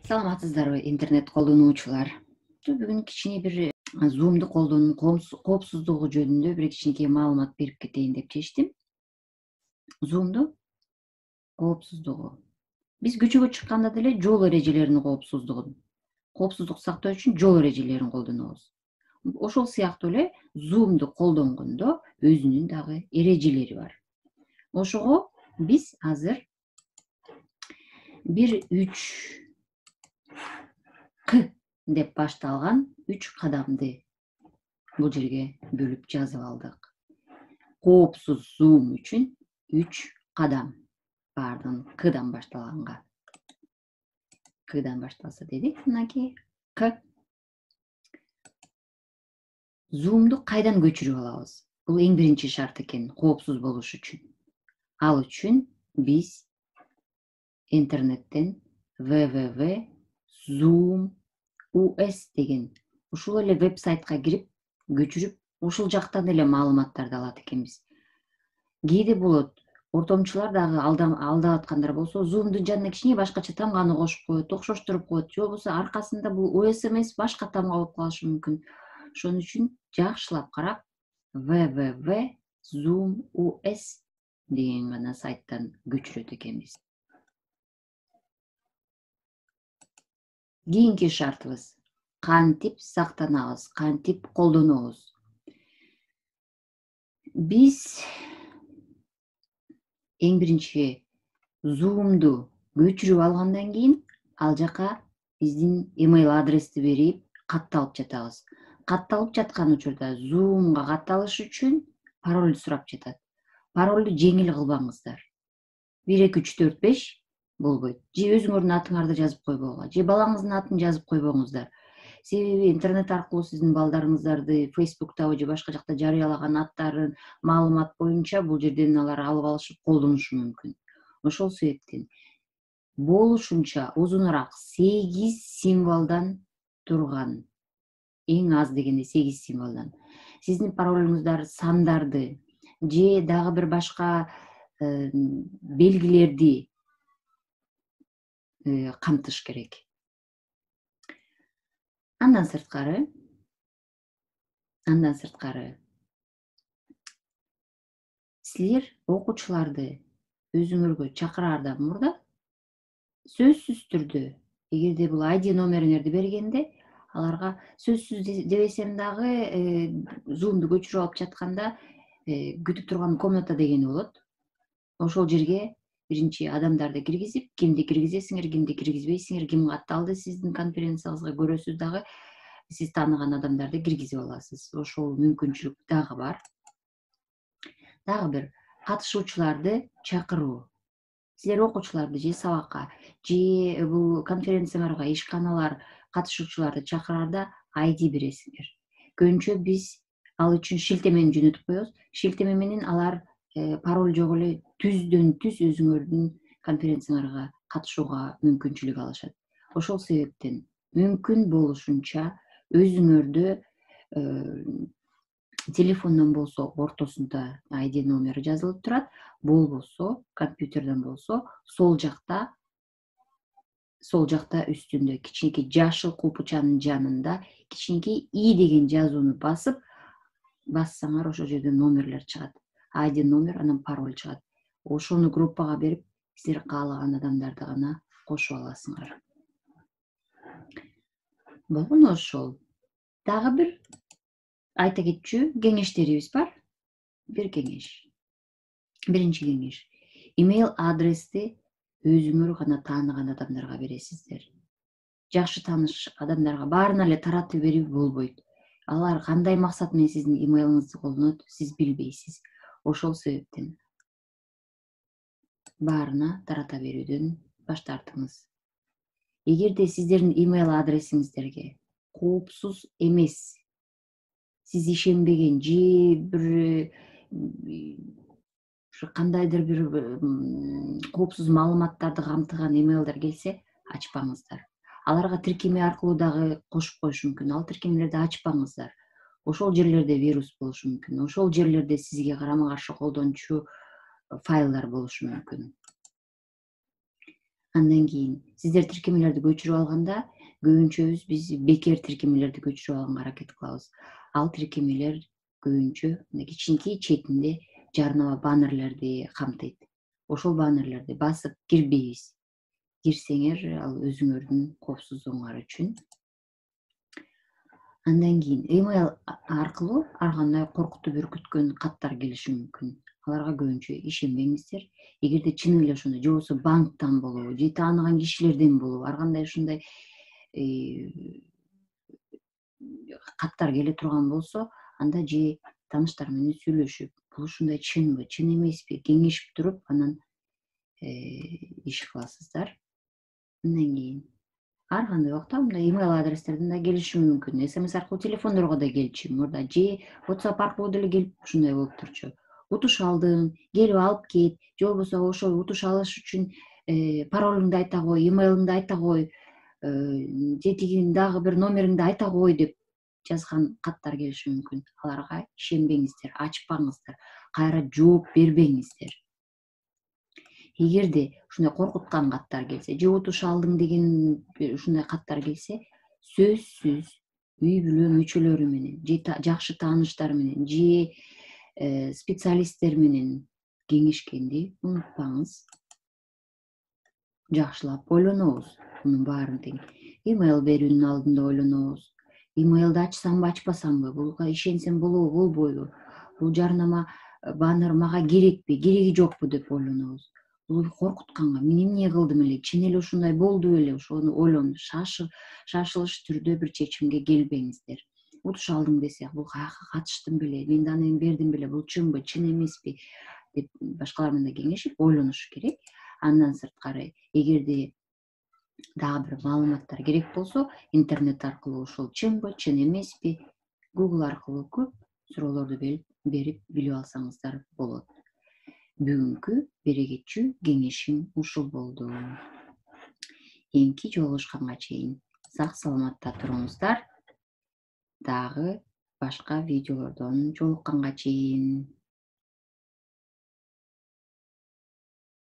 Саламатсыздарбы интернет колдонуучулар? Бүгүн кичине бир Zoom'ду колдонуунун коопсуздугу жөнүндө бир кичинекей маалымат берип кетейин деп чечтим. Zoom'ду коопсуздугу. Биз көчөгө чыкканда деле жол эрежелеринин коопсуздук сактоо үчүн жол эрежелерин колдонобуз. Ошол сыяктуу эле Zoom'ду колдонгондо өзүнүн дагы эрежелери бар. Ошого биз азыр бир 3К деп башталган 3 кадамды бул жерге бөлүп жазып алдык. Коопсуз Zoom үчүн 3 кадам. Бардын Кдан башталганга. Кдан башталса дедик, мынакей К. Zoom'ду кайдан көчүрүп алабыз? Бул эң биринчи шарт экен, коопсуз болуш үчүн. Ал үчүн биз интернеттен www.zoom.us деген ушул эле веб-сайтка кирип, көчүрүп, ушул жактан эле маалыматтарды алат экенбиз. Кээде болот, ортомчулар дагы алдап аткандар болсо, Zoom'дун жанына кичине башкача тамганы кошуп коет, окшоштуруп коет, же болбосо аркасында бул OS эмес, башка тамга болуп калышы мүмкүн. Ошон үчүн жакшылап карап, www.zoom.us деген гана сайттан көчүрөт экенбиз. Кийинки шартыбыз кантип сактанабыз, кантип колдонобуз. Биз эң биринчи Zoom'ду көчүрүп алгандан кийин ал жака биздин email адрести берип катталып жатабыз. Катталып жаткан учурда Zoom'га катталыш үчүн пароль сурап жатат. Паролду жеңил кылбаңыздар. 1 2 3 4 5 болбойт. Же өзүңөрдүн атыңарды жазып койбогула, же балаңыздын атын жазып койбоңуздар. Себеби интернет аркылуу сиздин балдарыңыздарды Facebook'та же башка жакта жарыялаган аттарын, маалымат боюнча бул жерден алар алып алышып колдонушу мүмкүн. Ошол себептен болушунча узунураак 8 символдон турган, эң аз дегенде 8 символдон. Сиздин паролуңуздар сандарды же дагы бир башка белгилерди камтыш керек. Андан сырткары силер окуучуларды өзүңөргө чакыраардан мурда сөзсүз түрдө, эгерде бул ID номериңерди бергенде, аларга сөзсүз дебесем дагы Zoom'ду көчүрүп алып жатканда күтүп турган комната дегени болот. Ошол жерге биринчи адамдарды киргизип, кимди киргизесиңер, кимди киргизбейсиңер, ким катталды сиздин конференцияңызга көрөсүз дагы, сиз тааныган адамдарды киргизип аласыз. Ошол мүмкүнчүлүк дагы бар. Дагы бир катышуучуларды чакыруу. Силер окуучуларды же сабакка, же бул конференцияларга ишканалар катышуучуларды чакыраарда ID бересиңер. Көбүнчө биз ал үчүн шилтемени жөнөтүп коебуз. Шилтеме менен алар пароль жок эле түздөн түз өзүңөрдүн конференцияңарга катышууга мүмкүнчүлүк алышат. Ошол себептен мүмкүн болушунча өзүңөрдө телефондон болсо ортосунда ID номери жазылып турат, болбосо компьютерден болсо сол жакта үстүндө кичинекей жашыл кулпучанын жанында кичинекей I деген жазууну бассаңар ошол жерден номерлер чыгат. ID номер, анан пароль чыгат. Ошону группага берип, силер каалаган адамдарды гана кошуп аласыңар. Болгону ошол. Дагы бир айта кетчү кеңештерибиз бар. Бир кеңеш. Биринчи кеңеш. Email адрести өзүңөр гана тааныган адамдарга бересиздер. Жакшы тааныш адамдарга баарына эле таратып берип болбойт. Алар кандай максат менен сиздин имейлиңизди колдонот, сиз билбейсиз. Ошол себептен баарына тарата берүүдөн баш тартыңыз. Эгерде сиздердин имейл адресиңиздерге коопсуз эмес, сиз ишенбеген же бир кандайдыр бир коопсуз маалыматтарды камтыган имейлдер келсе, ачпаңыздар. Аларга тиркеме аркылуу дагы кошуп коюшу мүмкүн. Ал тиркемелерди ачпаңыздар. ошол жерлерде вирус болушу мүмкүн, ошол жерлерде сизге карама каршы колдончу файлдар болушу мүмкүн. Андан кийин сиздер тиркемелерди көчүрүп алганда көбүнчөбүз биз бекер тиркемелерди көчүрүп алганга аракет кылабыз. Ал тиркемелер көбүнчө кичинекей четинде жарнама баннерлерди камтыйт. Ошол баннерлерди басып кирбейбиз. Кирсеңер ал өзүңөрдүн коопсуздугуңар үчүн. Андан кийин email аркылуу ар кандай коркутуп үркүткөн каттар келиши мүмкүн. Аларга көбүнчө ишенбеңиздер. Эгерде чын эле ошондой же болбосо банктан болобу, же тааныган кишилерден болобу, ар кандай ушундай каттар келе турган болсо, анда же тааныштар менен сүйлөшүп, бул ушундай чынбы, чын эмеспи, кеңешип туруп, анан иш кыласыздар. Андан кийин ар кандай убакта мындай email адрестерден да келиши мүмкүн. SMS аркылуу телефондорго да келчү мурда, же WhatsApp аркылуу деле келип ушундай болуп турчу. Утуш алдың, келип алып кет, же болбосо ошол утуш алыш үчүн паролуңду айта кой, emailыңды айта кой, же тиги дагы бир номериңди айта кой деп жазган каттар келиши мүмкүн. Аларга ишенбеңиздер, ачпаңыздар, кайра жооп бербеңиздер. Эгерде ушундай коркуткан каттар келсе, же утуш алдың деген ушундай каттар келсе, сөзсүз үй бүлө мүчөлөрү менен, же жакшы тааныштар менен, же специалисттер менен кеңешкенди унутпаңыз. Жакшылап ойлонобуз мунун баарын тең. Email берүүнүн алдында ойлонобуз. Emailди ачсамбы, ачпасамбы, буга ишенсем болобу, болбойбу? Бул жарнама баннер мага керекпи, кереги жокпу деп ойлонобуз. Бул коркутканга мен эмне кылдым эле, чын эле ушундай болду беле, ошону ойлонуп, шашылыш түрдө бир чечимге келбеңиздер. Утуш алдым десе, бул каяка катыштым беле, мен даны бердим беле, бул чынбы, чын эмеспи деп башкалар менен кеңешип ойлонуш керек. Андан сырткары, эгерде дагы бир маалыматтар керек болсо, интернет аркылуу ошол чынбы, чын эмеспи, Google аркылуу көп суроолорду берип билип алсаңыздар болот. Бүгүнкү берекетчүү кеңешим ушул болду. Кийинки жолугушканга чейин сак саламатта туруңуздар. Дагы башка видеолордон жолукканга чейин.